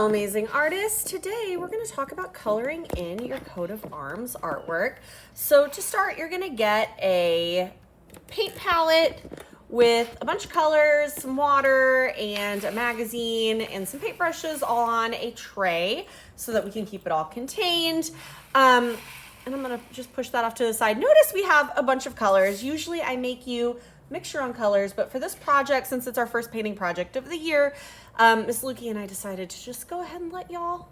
Hello, amazing artists. Today we're going to talk about coloring in your coat of arms artwork. So to start, you're going to get a paint palette with a bunch of colors, some water, and a magazine, and some paintbrushes all on a tray so that we can keep it all contained. And I'm going to just push that off to the side. Notice we have a bunch of colors. Usually I make you mix your own colors, but for this project, since it's our first painting project of the year, Miss Lukey and I decided to just go ahead and let y'all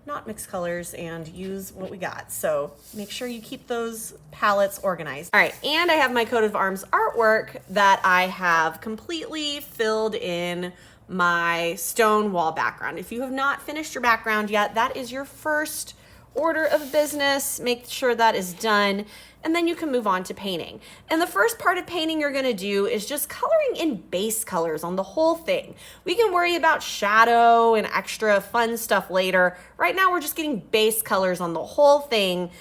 not mix colors and use what we got. So make sure you keep those palettes organized. All right, and I have my coat of arms artwork that I have completely filled in my stone wall background. If you have not finished your background yet, that is your first order of business. Make sure that is done, and then you can move on to painting. And the first part of painting you're gonna do is just coloring in base colors on the whole thing. We can worry about shadow and extra fun stuff later. Right now we're just getting base colors on the whole thing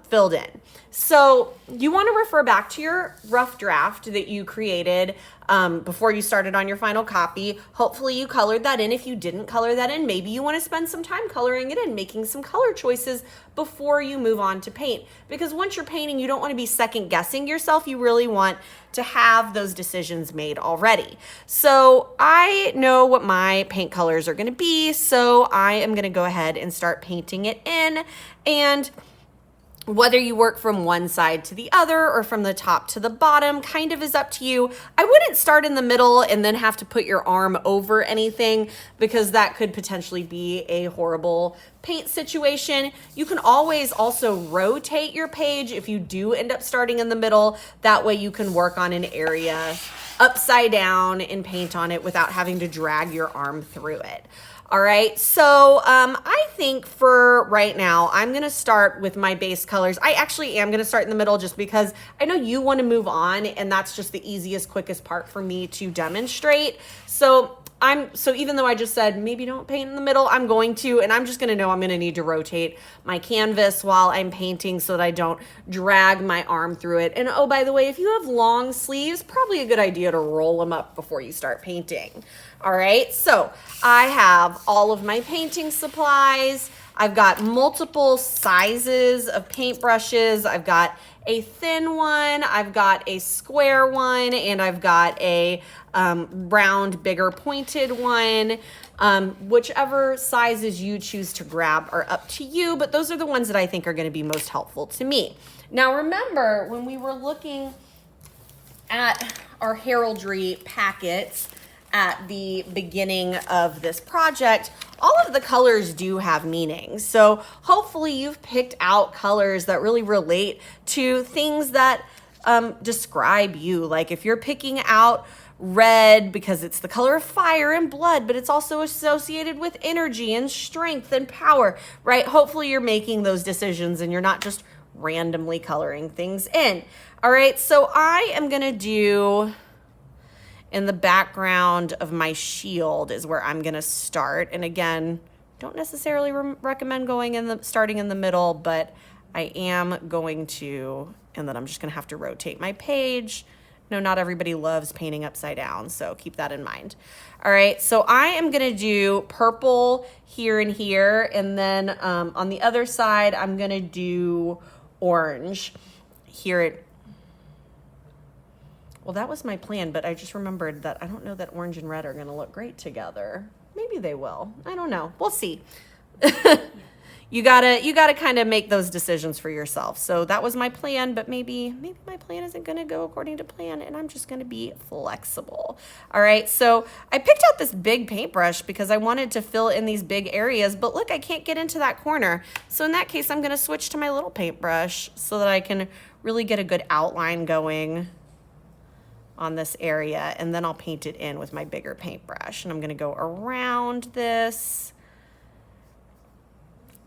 filled in. So you want to refer back to your rough draft that you created before you started on your final copy. Hopefully you colored that in. If you didn't color that in, maybe you want to spend some time coloring it in, making some color choices before you move on to paint. Because once you're painting, you don't want to be second guessing yourself. You really want to have those decisions made already. So I know what my paint colors are going to be, so I am going to go ahead and start painting it in. And whether you work from one side to the other or from the top to the bottom kind of is up to you. I wouldn't start in the middle and then have to put your arm over anything, because that could potentially be a horrible paint situation. You can always also rotate your page if you do end up starting in the middle. That way you can work on an area upside down and paint on it without having to drag your arm through it. All right, so I think for right now, I'm gonna start with my base colors. I actually am gonna start in the middle just because I know you wanna move on, and that's just the easiest, quickest part for me to demonstrate. So even though I just said maybe don't paint in the middle, I'm going to, and I'm just gonna know I'm gonna need to rotate my canvas while I'm painting so that I don't drag my arm through it. And oh, by the way, if you have long sleeves, probably a good idea to roll them up before you start painting. All right, so I have all of my painting supplies. I've got multiple sizes of paintbrushes. I've got a thin one, I've got a square one, and I've got a round, bigger pointed one. Whichever sizes you choose to grab are up to you, but those are the ones that I think are going to be most helpful to me. Now remember, when we were looking at our heraldry packets at the beginning of this project, all of the colors do have meaning. So hopefully you've picked out colors that really relate to things that describe you. Like if you're picking out red because it's the color of fire and blood, but it's also associated with energy and strength and power, right? Hopefully you're making those decisions and you're not just randomly coloring things in. All right, so I am gonna do, in the background of my shield is where I'm gonna start. And again, don't necessarily recommend starting in the middle, but I am going to, and then I'm just gonna have to rotate my page. No, not everybody loves painting upside down, so keep that in mind. All right, so I am gonna do purple here and here, and then on the other side, I'm gonna do orange here. Well, that was my plan, but I just remembered that I don't know that orange and red are gonna look great together. Maybe they will. I don't know. We'll see. You gotta kind of make those decisions for yourself. So that was my plan, but maybe my plan isn't gonna go according to plan, and I'm just gonna be flexible. All right, so I picked out this big paintbrush because I wanted to fill in these big areas, but look, I can't get into that corner. So in that case, I'm gonna switch to my little paintbrush so that I can really get a good outline going on this area, and then I'll paint it in with my bigger paintbrush. And I'm gonna go around this.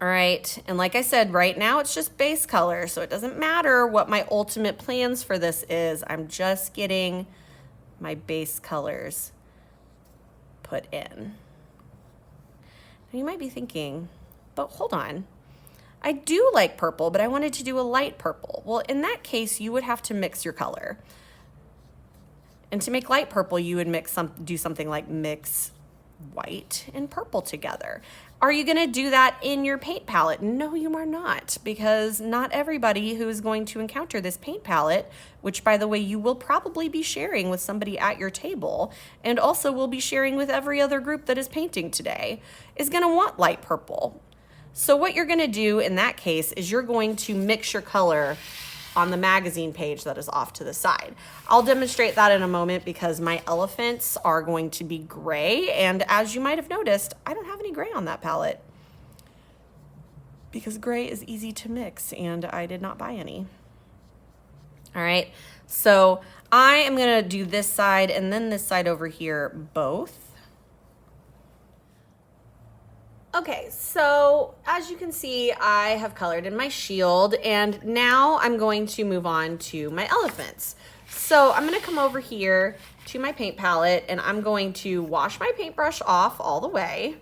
All right, and like I said, right now it's just base color, so it doesn't matter what my ultimate plans for this is. I'm just getting my base colors put in. Now you might be thinking, but hold on. I do like purple, but I wanted to do a light purple. Well, in that case, you would have to mix your color. And to make light purple, you would do something like mix white and purple together. Are you going to do that in your paint palette? No, you are not, because not everybody who is going to encounter this paint palette, which by the way, you will probably be sharing with somebody at your table, and also will be sharing with every other group that is painting today, is going to want light purple. So what you're going to do in that case is you're going to mix your color on the magazine page that is off to the side. I'll demonstrate that in a moment because my elephants are going to be gray, and as you might have noticed, I don't have any gray on that palette because gray is easy to mix and I did not buy any. All right, so I am gonna do this side and then this side over here both. Okay, so as you can see, I have colored in my shield, and now I'm going to move on to my elephants. So I'm gonna come over here to my paint palette and I'm going to wash my paintbrush off all the way.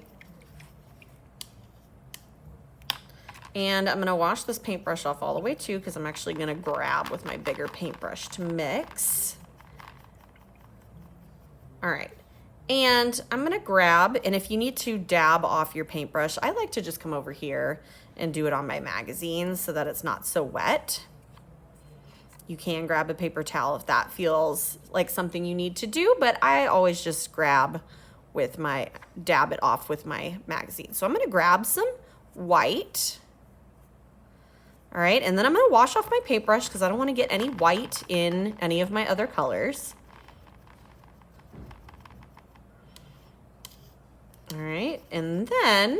And I'm gonna wash this paintbrush off all the way too, because I'm actually gonna grab with my bigger paintbrush to mix. All right. And I'm gonna grab, and if you need to dab off your paintbrush, I like to just come over here and do it on my magazine so that it's not so wet. You can grab a paper towel if that feels like something you need to do, but I always just dab it off with my magazine. So I'm gonna grab some white. All right, and then I'm gonna wash off my paintbrush because I don't wanna get any white in any of my other colors. All right, and then,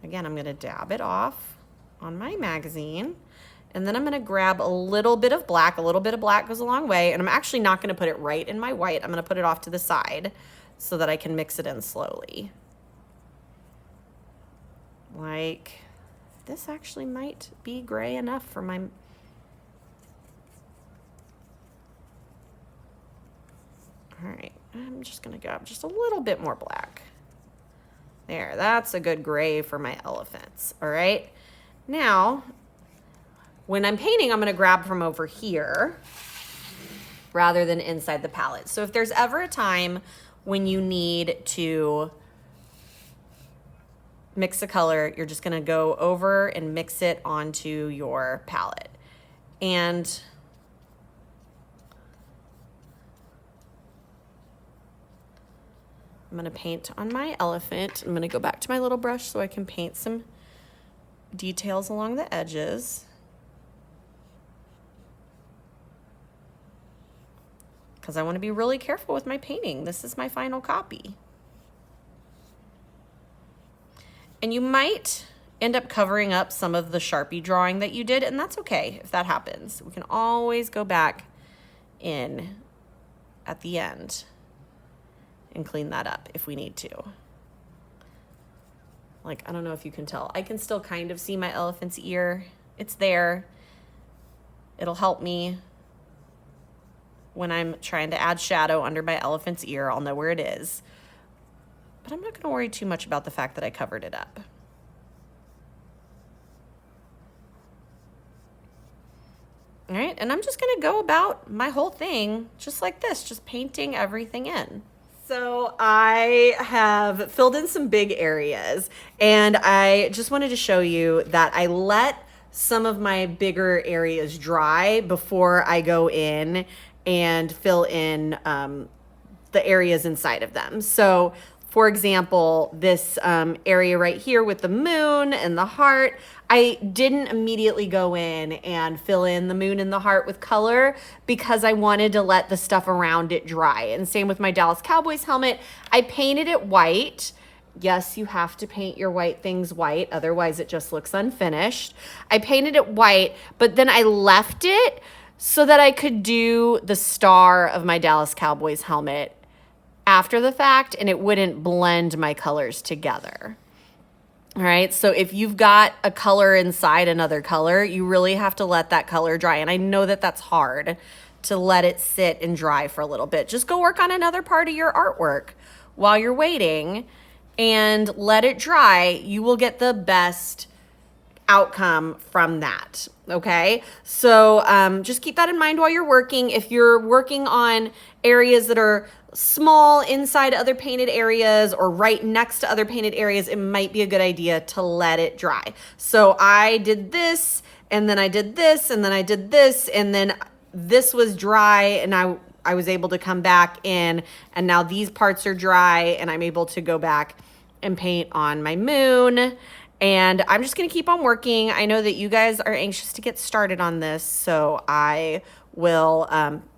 again, I'm gonna dab it off on my magazine, and then I'm gonna grab a little bit of black. A little bit of black goes a long way, and I'm actually not gonna put it right in my white. I'm gonna put it off to the side so that I can mix it in slowly. Like, this actually might be gray enough for my... All right, I'm just gonna grab just a little bit more black. There, that's a good gray for my elephants, all right? Now, when I'm painting, I'm gonna grab from over here rather than inside the palette. So if there's ever a time when you need to mix a color, you're just gonna go over and mix it onto your palette. And I'm gonna paint on my elephant. I'm gonna go back to my little brush so I can paint some details along the edges. Because I wanna be really careful with my painting. This is my final copy. And you might end up covering up some of the Sharpie drawing that you did, and that's okay if that happens. We can always go back in at the end and clean that up if we need to. Like, I don't know if you can tell. I can still kind of see my elephant's ear. It's there. It'll help me when I'm trying to add shadow under my elephant's ear. I'll know where it is. But I'm not gonna worry too much about the fact that I covered it up. All right, and I'm just gonna go about my whole thing just like this, just painting everything in. So I have filled in some big areas, and I just wanted to show you that I let some of my bigger areas dry before I go in and fill in the areas inside of them. So for example, this area right here with the moon and the heart, I didn't immediately go in and fill in the moon and the heart with color because I wanted to let the stuff around it dry. And same with my Dallas Cowboys helmet. I painted it white. Yes, you have to paint your white things white, otherwise it just looks unfinished. I painted it white, but then I left it so that I could do the star of my Dallas Cowboys helmet after the fact, and it wouldn't blend my colors together. All right, so if you've got a color inside another color, you really have to let that color dry. And I know that that's hard to let it sit and dry for a little bit. Just go work on another part of your artwork while you're waiting and let it dry. You will get the best outcome from that, okay? So just keep that in mind while you're working. If you're working on areas that are small inside other painted areas or right next to other painted areas, it might be a good idea to let it dry. So I did this, and then I did this, and then I did this, and then this was dry, and I was able to come back in, and now these parts are dry, and I'm able to go back and paint on my moon. And I'm just gonna keep on working. I know that you guys are anxious to get started on this, so I will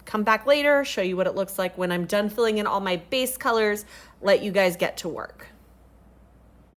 come back later, show you what it looks like when I'm done filling in all my base colors, let you guys get to work.